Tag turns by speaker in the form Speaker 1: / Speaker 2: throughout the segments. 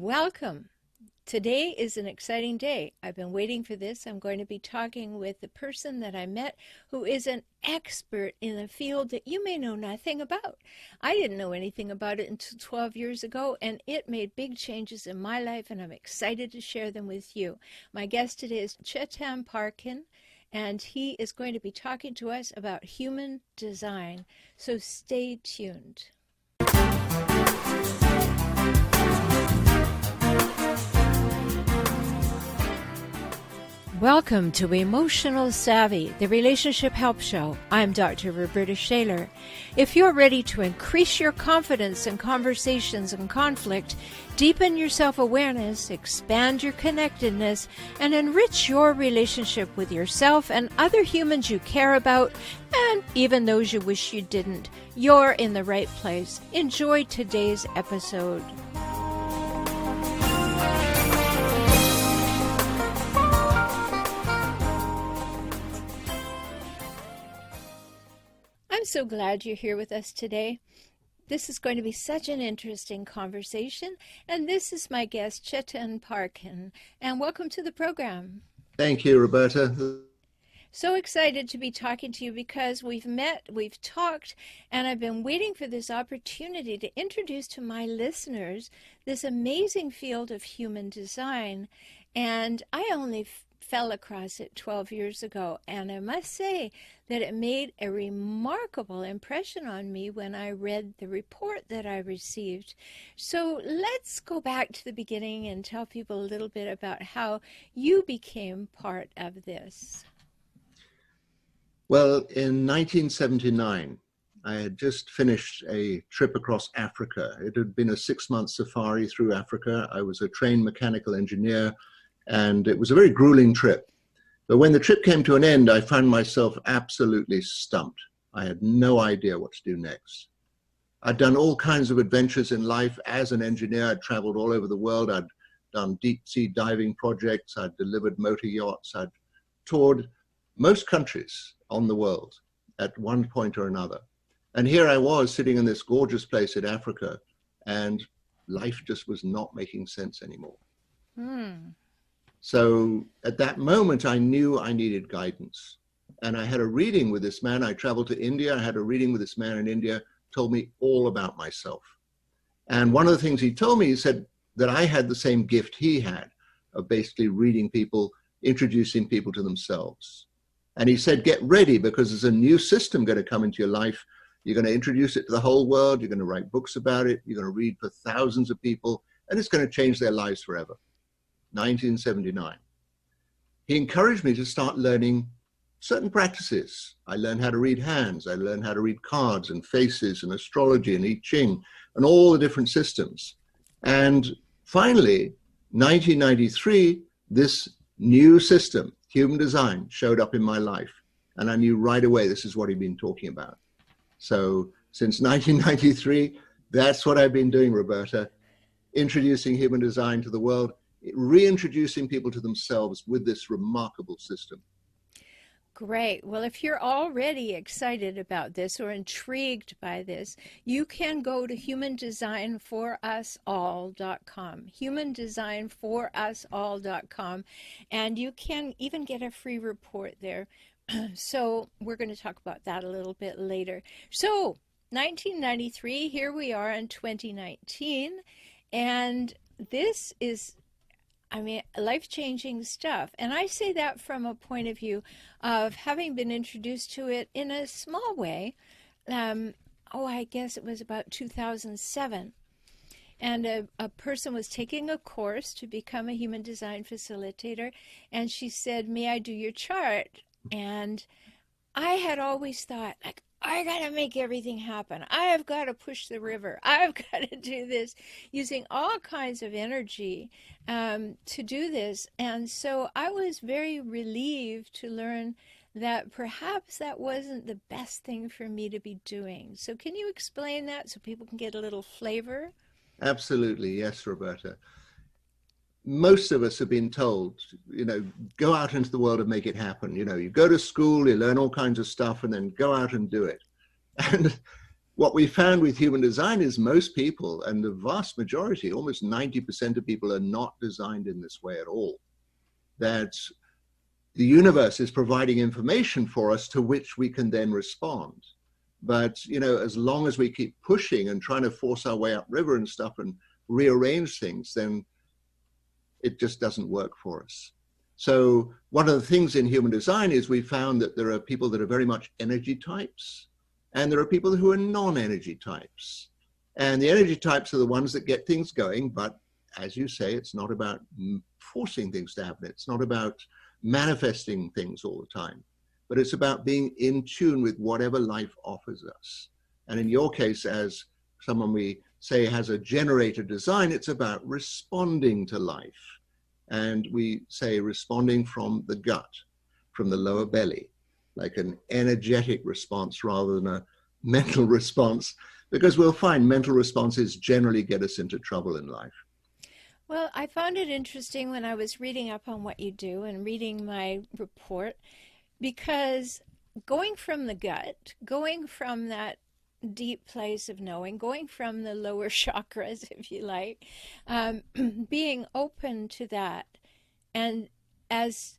Speaker 1: Welcome. Today is an exciting day. I've been waiting for this. I'm going to be talking with the person that I met who is an expert in a field that you may know nothing about. I didn't know anything about it until 12 years ago, and it made big changes in my life, and I'm excited to share them with you. My guest today is Chetan Parkyn, and he is going to be talking to us about human design. So stay tuned. Welcome to Emotional Savvy, the Relationship Help Show. I'm Dr. Rhoberta Shaler. If you're ready to increase your confidence in conversations and conflict, deepen your self-awareness, expand your connectedness, and enrich your relationship with yourself and other humans you care about, and even those you wish you didn't, you're in the right place. Enjoy today's episode. I'm so glad you're here with us today. This is going to be such an interesting conversation, and this is my guest, Chetan Parkyn, and welcome to the program.
Speaker 2: Thank you, Rhoberta.
Speaker 1: So excited to be talking to you because we've met, we've talked, and I've been waiting for this opportunity to introduce to my listeners this amazing field of human design, and I only fell across it 12 years ago, and I must say that it made a remarkable impression on me when I read the report that I received. So let's go back to the beginning and tell people a little bit about how you became part of this.
Speaker 2: Well, in 1979, I had just finished a trip across Africa. It had been a 6-month safari through Africa. I was a trained mechanical engineer, and it was a very grueling trip. But when the trip came to an end, I found myself absolutely stumped. I had no idea what to do next. I'd done all kinds of adventures in life as an engineer. I'd traveled all over the world. I'd done deep sea diving projects. I'd delivered motor yachts. I'd toured most countries on the world at one point or another. And here I was sitting in this gorgeous place in Africa, and life just was not making sense anymore. So at that moment, I knew I needed guidance. And I had a reading with this man. I traveled to India. I had a reading with this man in India, told me all about myself. And one of the things he told me, he said that I had the same gift he had of basically reading people, introducing people to themselves. And he said, get ready, because there's a new system going to come into your life. You're going to introduce it to the whole world. You're going to write books about it. You're going to read for thousands of people, and it's going to change their lives forever. 1979. He encouraged me to start learning certain practices. I learned how to read hands. I learned how to read cards and faces and astrology and I Ching and all the different systems. And finally, 1993, this new system, human design, showed up in my life. And I knew right away this is what he'd been talking about. So since 1993, that's what I've been doing, Rhoberta, introducing human design to the world, reintroducing people to themselves with this remarkable system.
Speaker 1: Great. Well, if you're already excited about this or intrigued by this, you can go to humandesignforusall.com, humandesignforusall.com, and you can even get a free report there. So we're going to talk about that a little bit later. So 1993, here we are in 2019, and this is life-changing stuff. And I say that from a point of view of having been introduced to it in a small way. I guess it was about 2007. And a person was taking a course to become a human design facilitator. And she said, may I do your chart? And I had always thought, like, I got to make everything happen. I have got to push the river. I've got to do this, using all kinds of energy to do this. And so I was very relieved to learn that perhaps that wasn't the best thing for me to be doing. So can you explain that so people can get a little flavor?
Speaker 2: Absolutely. Yes, Rhoberta. Most of us have been told, go out into the world and make it happen. You go to school, you learn all kinds of stuff, and then go out and do it. And what we found with human design is most people, and the vast majority, almost 90% of people, are not designed in this way at all. That the universe is providing information for us to which we can then respond. But, you know, as long as we keep pushing and trying to force our way upriver and stuff and rearrange things, then it just doesn't work for us. So one of the things in human design is we found that there are people that are very much energy types, and there are people who are non-energy types. And the energy types are the ones that get things going, but as you say, it's not about forcing things to happen. It's not about manifesting things all the time, but it's about being in tune with whatever life offers us. And in your case, as someone we say has a generator design, it's about responding to life. And we say responding from the gut, from the lower belly, like an energetic response rather than a mental response, because we'll find mental responses generally get us into trouble in life.
Speaker 1: Well, I found it interesting when I was reading up on what you do and reading my report, because going from the gut, going from that deep place of knowing, going from the lower chakras, if you like, being open to that, and as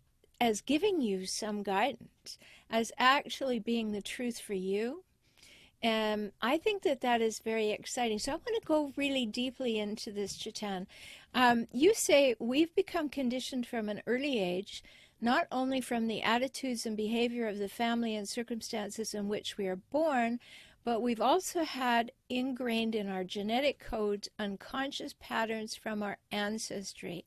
Speaker 1: giving you some guidance, as actually being the truth for you. I think that is very exciting. So I want to go really deeply into this, Chetan. You say we've become conditioned from an early age, not only from the attitudes and behavior of the family and circumstances in which we are born, but we've also had ingrained in our genetic codes unconscious patterns from our ancestry.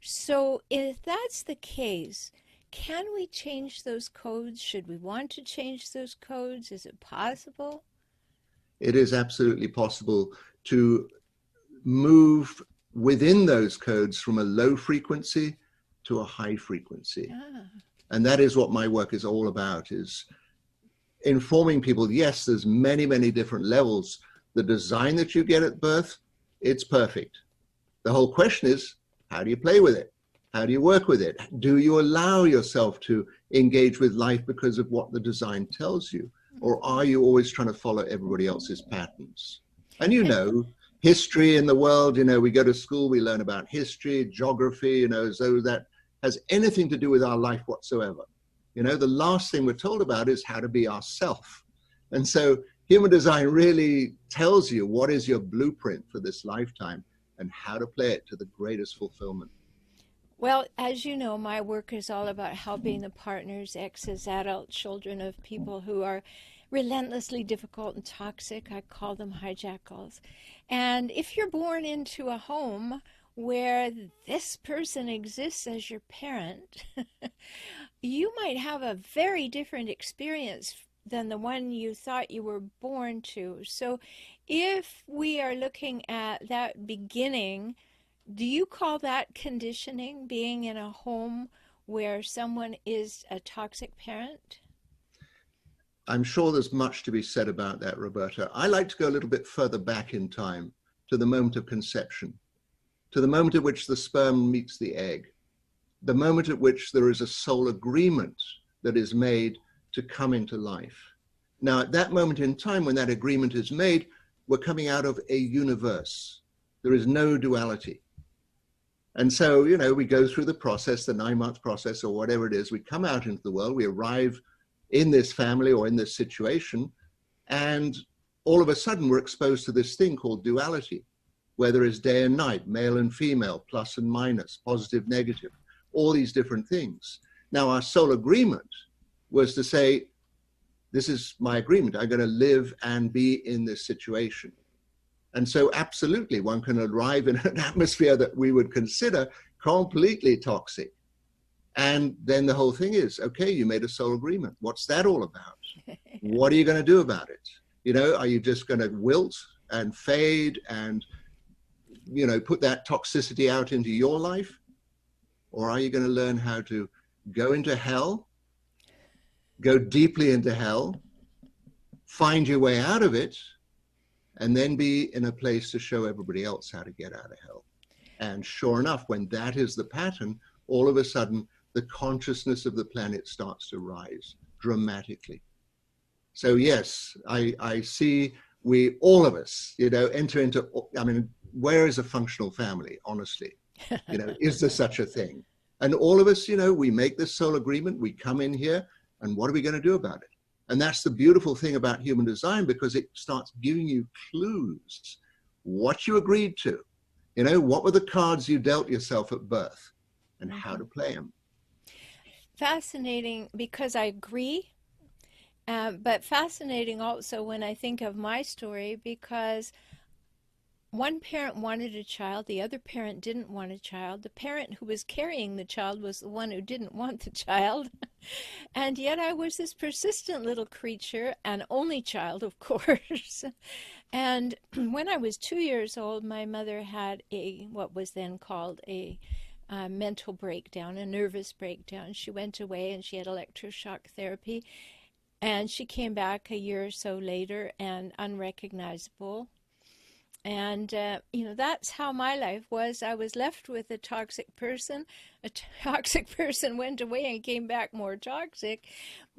Speaker 1: So if that's the case, can we change those codes? Should we want to change those codes? Is it possible?
Speaker 2: It is absolutely possible to move within those codes from a low frequency to a high frequency. And that is what my work is all about, is informing people, yes, there's many, many different levels. The design that you get at birth, it's perfect. The whole question is, how do you play with it? How do you work with it? Do you allow yourself to engage with life because of what the design tells you? Or are you always trying to follow everybody else's patterns? And you know, history in the world, you know, we go to school, we learn about history, geography, you know, as though that has anything to do with our life whatsoever. You know, the last thing we're told about is how to be ourself. And so human design really tells you what is your blueprint for this lifetime and how to play it to the greatest fulfillment.
Speaker 1: Well, as you know, my work is all about helping the partners, exes, adult children of people who are relentlessly difficult and toxic. I call them hijackals. And if you're born into a home where this person exists as your parent, you might have a very different experience than the one you thought you were born to. So if we are looking at that beginning, do you call that conditioning, being in a home where someone is a toxic parent?
Speaker 2: I'm sure there's much to be said about that, Rhoberta. I like to go a little bit further back in time to the moment of conception, to the moment at which the sperm meets the egg, the moment at which there is a soul agreement that is made to come into life. Now, at that moment in time, when that agreement is made, we're coming out of a universe. There is no duality. And so, you know, we go through the process, the 9-month process or whatever it is. We come out into the world, we arrive in this family or in this situation, and all of a sudden we're exposed to this thing called duality, where there is day and night, male and female, plus and minus, positive, negative, all these different things. Now, our soul agreement was to say, this is my agreement. I'm going to live and be in this situation. And so absolutely, one can arrive in an atmosphere that we would consider completely toxic. And then the whole thing is, okay, you made a soul agreement. What's that all about? What are you going to do about it? You know, are you just going to wilt and fade and, you know, put that toxicity out into your life? Or are you going to learn how to go into hell, go deeply into hell, find your way out of it, and then be in a place to show everybody else how to get out of hell? And sure enough, when that is the pattern, all of a sudden, the consciousness of the planet starts to rise dramatically. So yes, I see we, all of us, you know, enter into, I mean, where is a functional family, honestly? You know, is there such a thing? And all of us, you know, we make this soul agreement, we come in here, and what are we going to do about it? And that's the beautiful thing about human design, because it starts giving you clues, what you agreed to, you know, what were the cards you dealt yourself at birth, and how to play them.
Speaker 1: Fascinating, because I agree, but fascinating also when I think of my story, because one parent wanted a child, the other parent didn't want a child. The parent who was carrying the child was the one who didn't want the child. And yet I was this persistent little creature, an only child, of course. And when I was 2 years old, my mother had what was then called a mental breakdown, a nervous breakdown. She went away and she had electroshock therapy. And she came back a year or so later and unrecognizable. And, you know, that's how my life was. I was left with a toxic person. A toxic person went away and came back more toxic.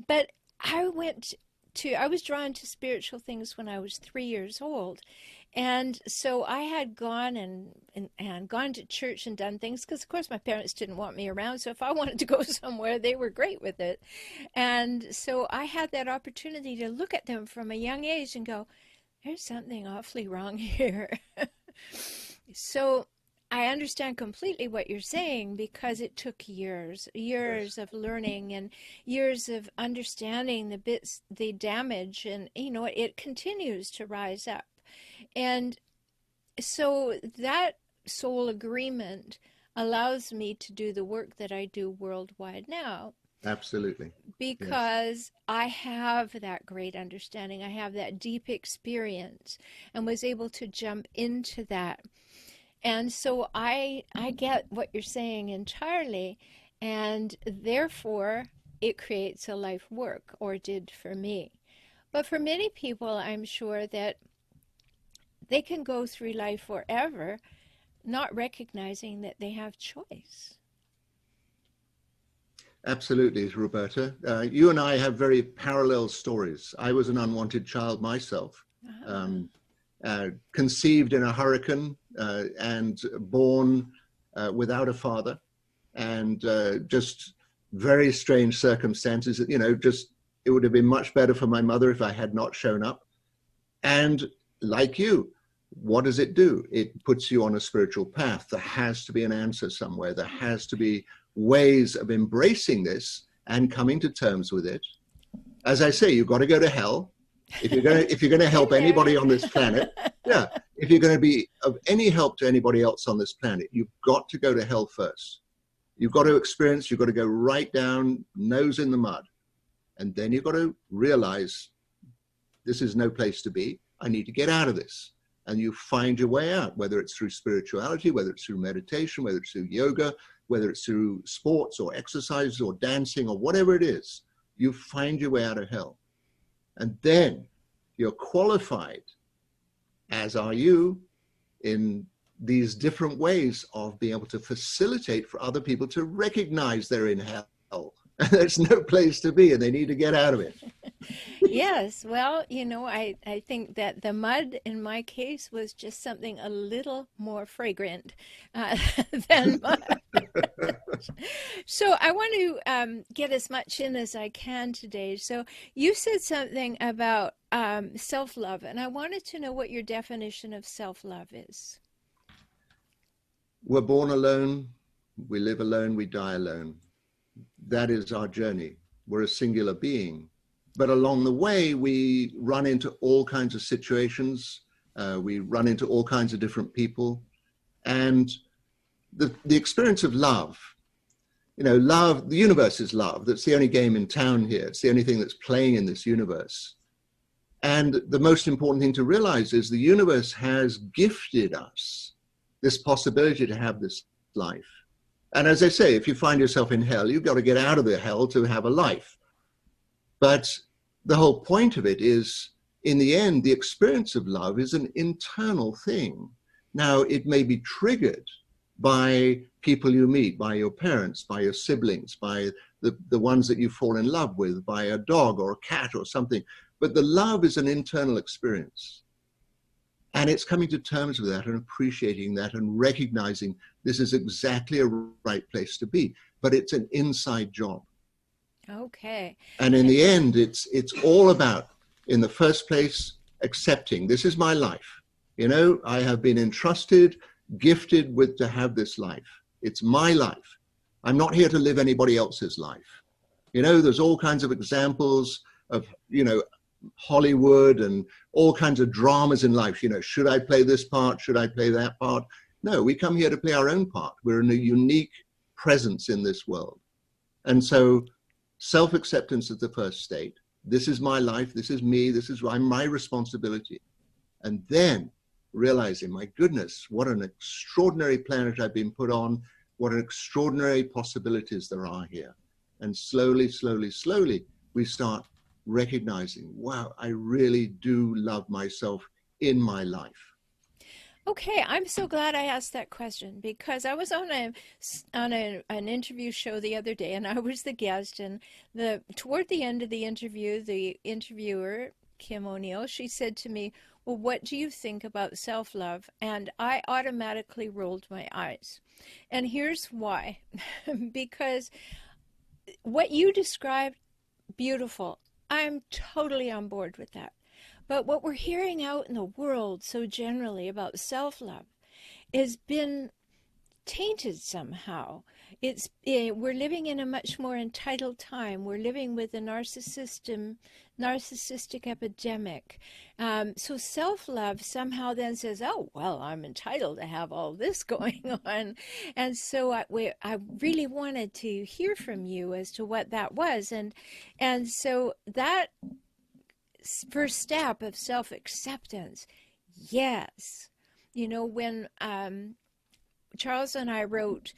Speaker 1: But I was drawn to spiritual things when I was 3 years old. And so I had gone and gone to church and done things, because, of course, my parents didn't want me around. So if I wanted to go somewhere, they were great with it. And so I had that opportunity to look at them from a young age and go, there's something awfully wrong here. So I understand completely what you're saying, because it took years of learning and years of understanding the damage, and, you know, it continues to rise up. And so that soul agreement allows me to do the work that I do worldwide now.
Speaker 2: Absolutely.
Speaker 1: Because
Speaker 2: yes.
Speaker 1: I have that great understanding. I have that deep experience and was able to jump into that. And so I get what you're saying entirely. And therefore, it creates a life work, or did for me. But for many people, I'm sure that they can go through life forever not recognizing that they have choice.
Speaker 2: Absolutely, Rhoberta. You and I have very parallel stories. I was an unwanted child myself, conceived in a hurricane and born without a father, and just very strange circumstances. You know, just it would have been much better for my mother if I had not shown up. And like you, what does it do? It puts you on a spiritual path. There has to be an answer somewhere. There has to be ways of embracing this and coming to terms with it. As I say, you've got to go to hell if you're going to help anybody on this planet. Yeah, if you're going to be of any help to anybody else on this planet, you've got to go to hell first. You've got to experience. You've got to go right down, nose in the mud, and then you've got to realize this is no place to be. I need to get out of this. And you find your way out, whether it's through spirituality, whether it's through meditation, whether it's through yoga, whether it's through sports or exercise or dancing or whatever it is. You find your way out of hell. And then you're qualified, as are you, in these different ways of being able to facilitate for other people to recognize they're in hell. There's no place to be and they need to get out of it.
Speaker 1: Yes, well, you know, I think that the mud in my case was just something a little more fragrant than mud. So I want to get as much in as I can today. So you said something about self-love, and I wanted to know what your definition of self-love is.
Speaker 2: We're born alone, we live alone, we die alone. That is our journey. We're a singular being. But along the way, we run into all kinds of situations. We run into all kinds of different people. And the experience of love, you know, love, the universe is love. That's the only game in town here. It's the only thing that's playing in this universe. And the most important thing to realize is the universe has gifted us this possibility to have this life. And as I say, if you find yourself in hell, you've got to get out of the hell to have a life. But the whole point of it is, in the end, the experience of love is an internal thing. Now, it may be triggered by people you meet, by your parents, by your siblings, by the ones that you fall in love with, by a dog or a cat or something. But the love is an internal experience. And it's coming to terms with that and appreciating that and recognizing this is exactly a right place to be. But it's an inside job.
Speaker 1: Okay.
Speaker 2: And in the end, it's all about, in the first place, accepting this is my life. You know, I have been entrusted, gifted with to have this life. It's my life. I'm not here to live anybody else's life. You know, there's all kinds of examples of, you know, Hollywood and all kinds of dramas in life. You know, should I play this part? Should I play that part? No, we come here to play our own part. We're in a unique presence in this world. And so self-acceptance is the first state. This is my life. This is me. This is my responsibility. And then realizing, my goodness, what an extraordinary planet I've been put on. What an extraordinary possibilities there are here. And slowly, slowly, slowly, we start recognizing, wow, I really do love myself in my life.
Speaker 1: Okay, I'm so glad I asked that question, because I was on an interview show the other day, and I was the guest, and toward the end of the interview, the interviewer, Kim O'Neill, she said to me, well, what do you think about self-love? And I automatically rolled my eyes. And here's why. Because what you described, beautiful. I'm totally on board with that. But what we're hearing out in the world so generally about self-love has been tainted somehow. We're living in a much more entitled time. We're living with a narcissistic epidemic. So self-love somehow then says, oh, well, I'm entitled to have all this going on. And so I really wanted to hear from you as to what that was. And so that first step of self-acceptance, yes. You know, when Charles and I wrote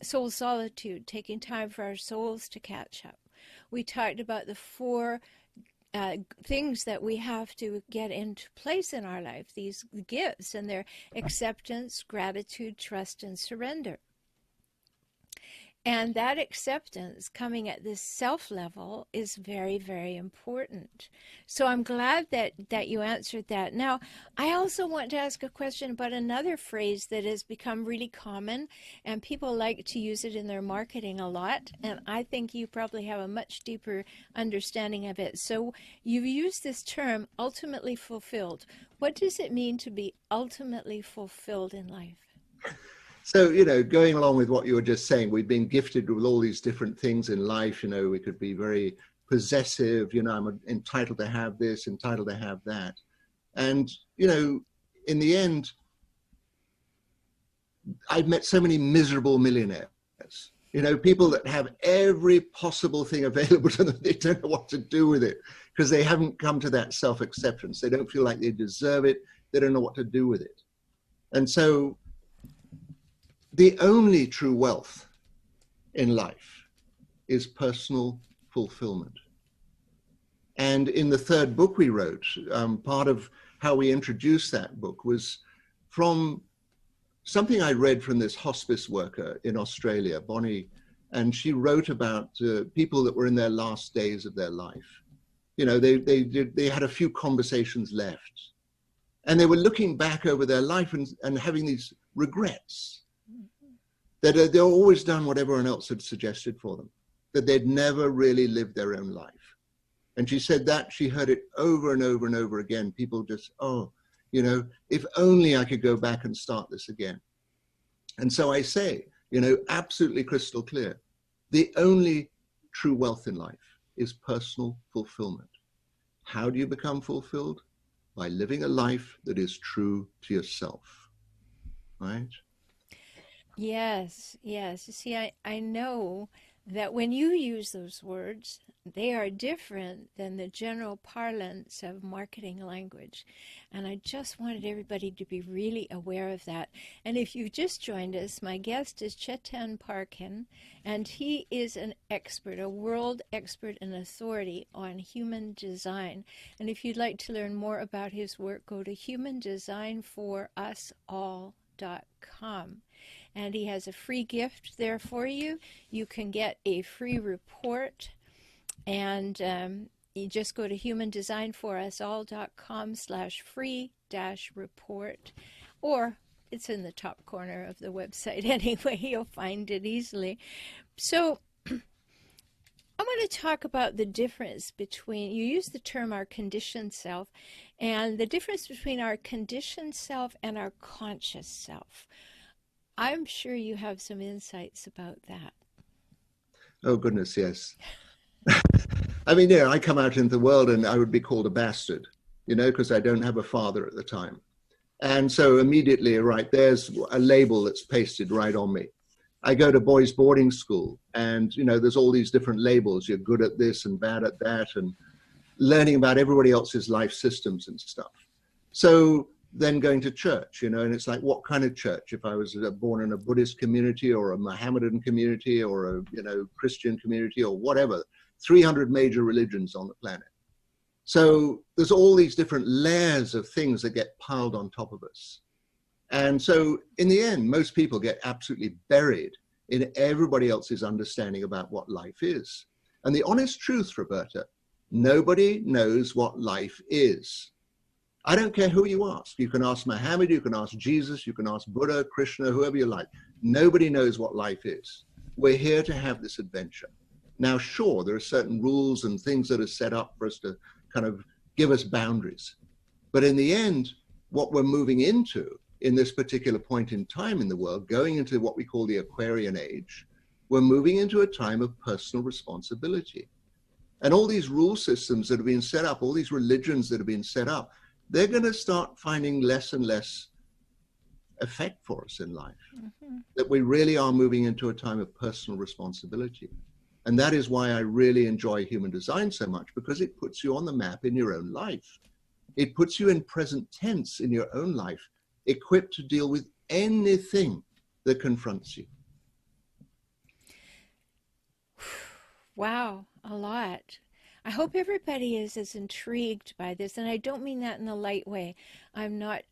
Speaker 1: Soul Solitude, taking time for our souls to catch up, we talked about the four things that we have to get into place in our life, these gifts, and their acceptance, gratitude, trust, and surrender. And that acceptance coming at this self level is very, very important. So I'm glad that you answered that. Now, I also want to ask a question about another phrase that has become really common, and people like to use it in their marketing a lot. And I think you probably have a much deeper understanding of it. So you've used this term, ultimately fulfilled. What does it mean to be ultimately fulfilled in life?
Speaker 2: So, you know, going along with what you were just saying, we've been gifted with all these different things in life. You know, we could be very possessive, you know, I'm entitled to have this, entitled to have that. And, you know, in the end, I've met so many miserable millionaires, you know, people that have every possible thing available to them. They don't know what to do with it because they haven't come to that self-acceptance. They don't feel like they deserve it. They don't know what to do with it. And so, the only true wealth in life is personal fulfillment. And in the third book we wrote, part of how we introduced that book was from something I read from this hospice worker in Australia, Bonnie, and she wrote about people that were in their last days of their life. You know, they had a few conversations left, and they were looking back over their life and having these regrets. That they'd always done what everyone else had suggested for them, that they'd never really lived their own life. And she said that she heard it over and over and over again. People just, oh, you know, if only I could go back and start this again. And so I say, you know, absolutely crystal clear, the only true wealth in life is personal fulfillment. How do you become fulfilled? By living a life that is true to yourself, right?
Speaker 1: Yes, yes. You see, I know that when you use those words, they are different than the general parlance of marketing language. And I just wanted everybody to be really aware of that. And if you've just joined us, my guest is Chetan Parkyn, and he is an expert, a world expert and authority on human design. And if you'd like to learn more about his work, go to humandesignforusall.com. And he has a free gift there for you. You can get a free report, and you just go to humandesignforusall.com/free ancestral.Report, or it's in the top corner of the website anyway. You'll find it easily. So I want to talk about the difference between, you use the term our conditioned self, and the difference between our conditioned self and our conscious self. I'm sure you have some insights about that.
Speaker 2: Oh, goodness, yes. I mean, yeah, I come out into the world and I would be called a bastard, because I don't have a father at the time. And so immediately, right, there's a label that's pasted right on me. I go to boys' boarding school and, there's all these different labels. You're good at this and bad at that, and learning about everybody else's life systems and stuff. So then going to church, and it's like, what kind of church? If I was born in a Buddhist community or a Mohammedan community or a, Christian community or whatever, 300 major religions on the planet. So there's all these different layers of things that get piled on top of us. And so in the end, most people get absolutely buried in everybody else's understanding about what life is. And the honest truth, Rhoberta, nobody knows what life is. I don't care who you ask. You can ask Muhammad, you can ask Jesus, you can ask Buddha, Krishna, whoever you like. Nobody knows what life is. We're here to have this adventure. Now, sure, there are certain rules and things that are set up for us to kind of give us boundaries. But in the end, what we're moving into in this particular point in time in the world, going into what we call the Aquarian age, we're moving into a time of personal responsibility. And all these rule systems that have been set up, all these religions that have been set up, they're going to start finding less and less effect for us in life. Mm-hmm. That we really are moving into a time of personal responsibility. And that is why I really enjoy human design so much, because it puts you on the map in your own life. It puts you in present tense in your own life, equipped to deal with anything that confronts you.
Speaker 1: Wow, a lot. I hope everybody is as intrigued by this, and I don't mean that in a light way. I'm not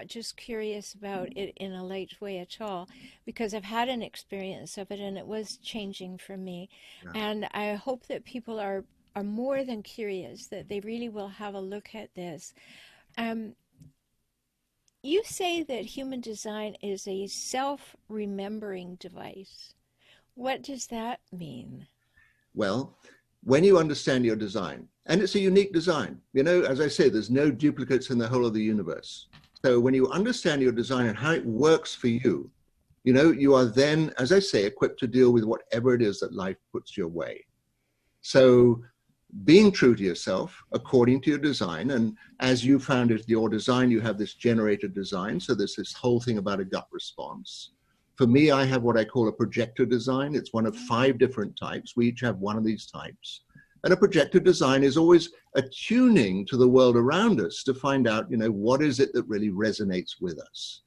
Speaker 1: just curious about it in a light way at all, because I've had an experience of it and it was changing for me. Yeah. And I hope that people are more than curious, that they really will have a look at this. You say that human design is a self-remembering device. What does that mean?
Speaker 2: Well, when you understand your design, and it's a unique design, as I say, there's no duplicates in the whole of the universe. So when you understand your design and how it works for you, you are then, as I say, equipped to deal with whatever it is that life puts your way. So being true to yourself, according to your design, and as you found it, your design, you have this generated design. So there's this whole thing about a gut response. For me, I have what I call a projector design. It's one of 5 different types. We each have one of these types. And a projector design is always attuning to the world around us to find out, what is it that really resonates with us.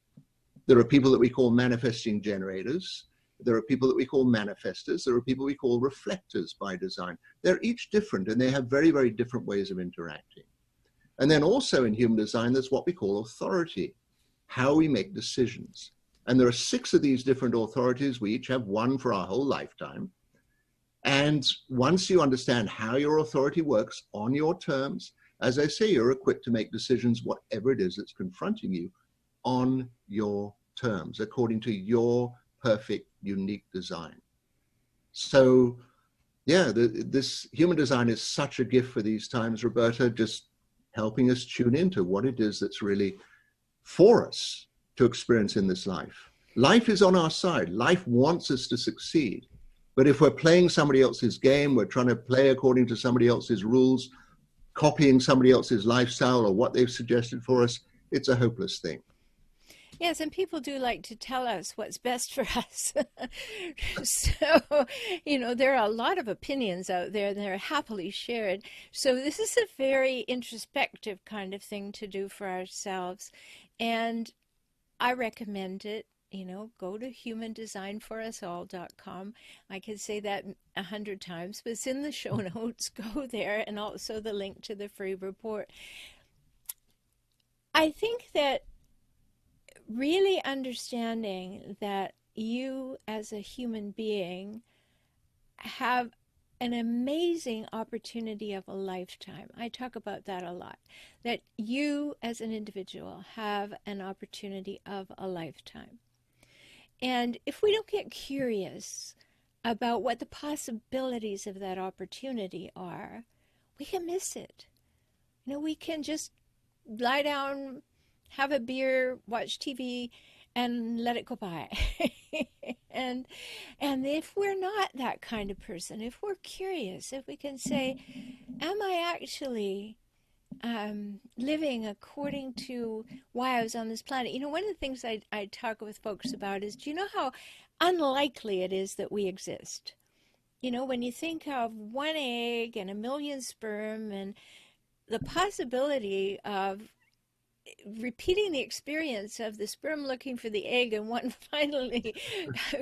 Speaker 2: There are people that we call manifesting generators. There are people that we call manifestors. There are people we call reflectors by design. They're each different, and they have very, very different ways of interacting. And then also in human design, there's what we call authority, how we make decisions. And there are 6 of these different authorities. We each have one for our whole lifetime. And once you understand how your authority works on your terms, as I say, you're equipped to make decisions, whatever it is that's confronting you, on your terms, according to your perfect, unique design. So, yeah, this human design is such a gift for these times, Rhoberta, just helping us tune into what it is that's really for us to experience in this life. Life is on our side. Life wants us to succeed. But if we're playing somebody else's game, we're trying to play according to somebody else's rules, copying somebody else's lifestyle or what they've suggested for us, it's a hopeless thing.
Speaker 1: Yes, and people do like to tell us what's best for us. So, there are a lot of opinions out there and they're happily shared. So this is a very introspective kind of thing to do for ourselves. And I recommend it. Go to humandesignforusall.com. I could say that 100 times, but it's in the show notes. Go there, and also the link to the free report. I think that really understanding that you as a human being have an amazing opportunity of a lifetime. I talk about that a lot, that you as an individual have an opportunity of a lifetime. And if we don't get curious about what the possibilities of that opportunity are, we can miss it. You know, we can just lie down, have a beer, watch TV, and let it go by. and if we're not that kind of person, if we're curious, if we can say, am I actually living according to why I was on this planet? You know, one of the things I talk with folks about is, do you know how unlikely it is that we exist? You know, when you think of one egg and a million sperm and the possibility of repeating the experience of the sperm looking for the egg and one finally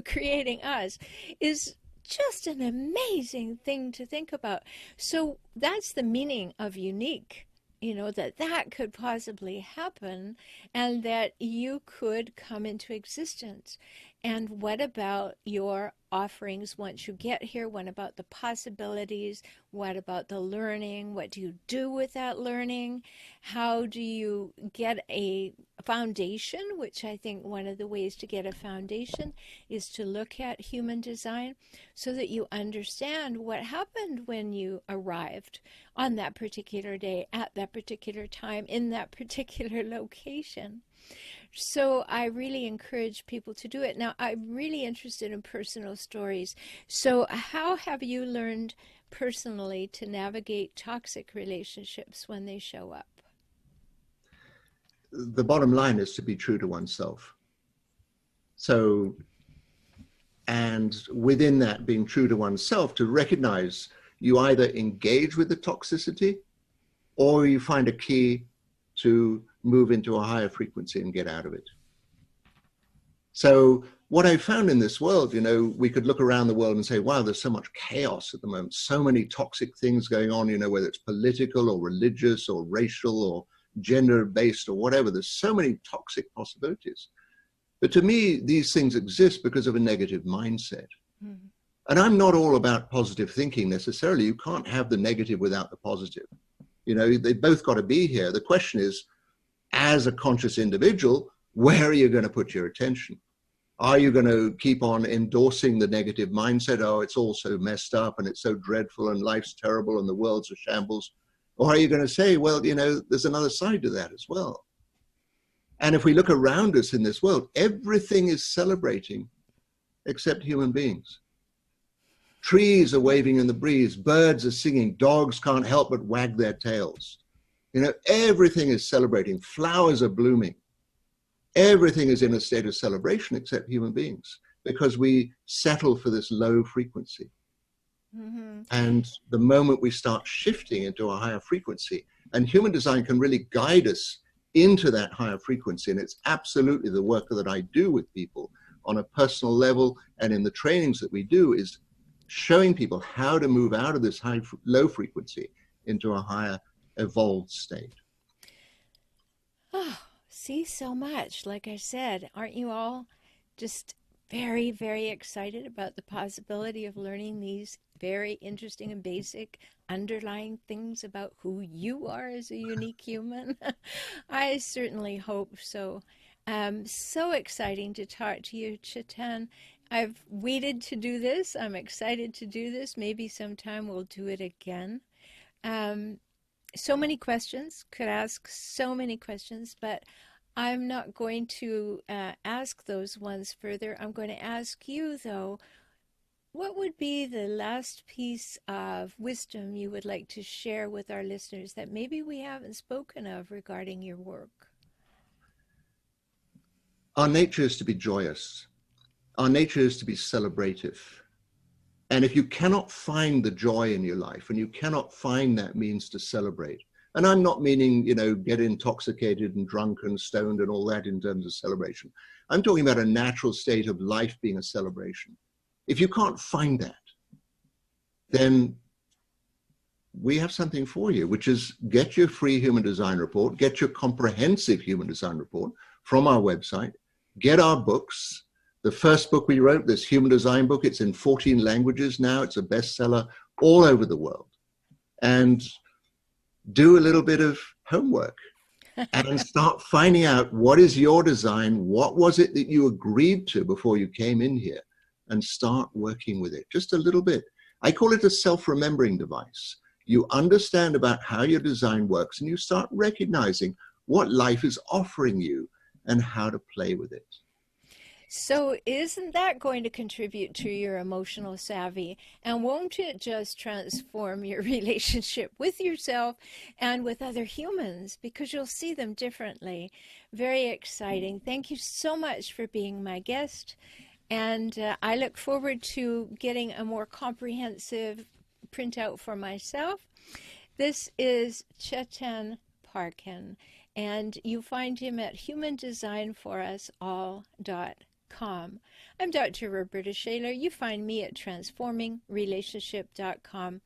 Speaker 1: creating us is just an amazing thing to think about. So that's the meaning of unique, you know, that could possibly happen and that you could come into existence. And what about your offerings once you get here? What about the possibilities? What about the learning? What do you do with that learning? How do you get a foundation? Which I think one of the ways to get a foundation is to look at human design so that you understand what happened when you arrived on that particular day, at that particular time, in that particular location. So I really encourage people to do it. Now, I'm really interested in personal stories. So how have you learned personally to navigate toxic relationships when they show up?
Speaker 2: The bottom line is to be true to oneself. So, and within that being true to oneself, to recognize you either engage with the toxicity or you find a key to move into a higher frequency and get out of it. So what I found in this world, you know, we could look around the world and say, wow, there's so much chaos at the moment, so many toxic things going on, you know, whether it's political or religious or racial or gender-based or whatever, there's so many toxic possibilities. But to me, these things exist because of a negative mindset. Mm-hmm. And I'm not all about positive thinking necessarily. You can't have the negative without the positive. You know, they both got to be here. The question is, as a conscious individual, where are you going to put your attention? Are you going to keep on endorsing the negative mindset? Oh, it's all so messed up and it's so dreadful and life's terrible and the world's a shambles. Or are you going to say, well, you know, there's another side to that as well. And if we look around us in this world, everything is celebrating except human beings. Trees are waving in the breeze, birds are singing, dogs can't help but wag their tails. You know, everything is celebrating, flowers are blooming. Everything is in a state of celebration except human beings because we settle for this low frequency. Mm-hmm. And the moment we start shifting into a higher frequency, and human design can really guide us into that higher frequency, and it's absolutely the work that I do with people on a personal level and in the trainings that we do is showing people how to move out of this low frequency into a higher evolved state.
Speaker 1: Oh, see, so much. Like I said, aren't you all just very, very excited about the possibility of learning these very interesting and basic underlying things about who you are as a unique human? I certainly hope so. So exciting to talk to you, Chetan. I've waited to do this. I'm excited to do this. Maybe sometime we'll do it again. So many questions, could ask so many questions, but I'm not going to ask those ones further. I'm going to ask you, though, what would be the last piece of wisdom you would like to share with our listeners that maybe we haven't spoken of regarding your work?
Speaker 2: Our nature is to be joyous. Our nature is to be celebrative. And if you cannot find the joy in your life and you cannot find that means to celebrate, and I'm not meaning, you know, get intoxicated and drunk and stoned and all that in terms of celebration. I'm talking about a natural state of life being a celebration. If you can't find that, then we have something for you, which is get your free human design report, get your comprehensive human design report from our website, get our books. The first book we wrote, this human design book, it's in 14 languages now. It's a bestseller all over the world and do a little bit of homework and start finding out what is your design, what was it that you agreed to before you came in here, and start working with it just a little bit. I call it a self-remembering device. You understand about how your design works and you start recognizing what life is offering you and how to play with it.
Speaker 1: So isn't that going to contribute to your emotional savvy? And won't it just transform your relationship with yourself and with other humans, because you'll see them differently? Very exciting. Thank you so much for being my guest. And I look forward to getting a more comprehensive printout for myself. This is Chetan Parkyn, and you find him at humandesignforusall.com. I'm Dr. Rhoberta Shaler. You find me at transformingrelationship.com.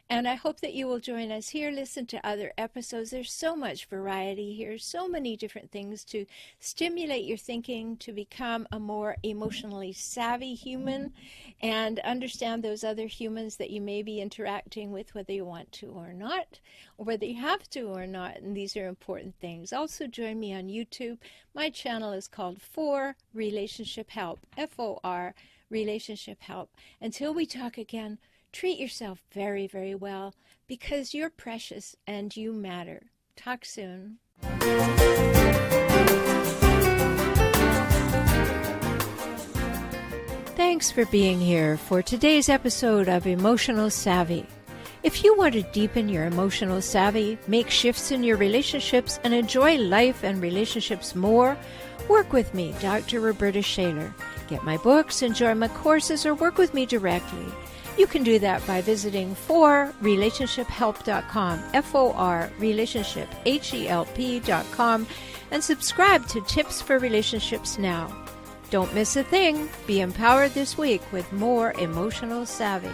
Speaker 1: And I hope that you will join us here, listen to other episodes. There's so much variety here, so many different things to stimulate your thinking, to become a more emotionally savvy human and understand those other humans that you may be interacting with, whether you want to or not, or whether you have to or not. And these are important things. Also join me on YouTube. My channel is called For Relationship Help, F-O-R, Relationship Help. Until we talk again, treat yourself very, very well, because you're precious and you matter. Talk soon. Thanks for being here for today's episode of Emotional Savvy. If you want to deepen your emotional savvy, make shifts in your relationships, and enjoy life and relationships more, work with me, Dr. Rhoberta Shaler. Get my books, enjoy my courses, or work with me directly. You can do that by visiting forrelationshiphelp.com, F-O-R, relationship, H-E-L-P.com, and subscribe to Tips for Relationships now. Don't miss a thing. Be empowered this week with more emotional savvy.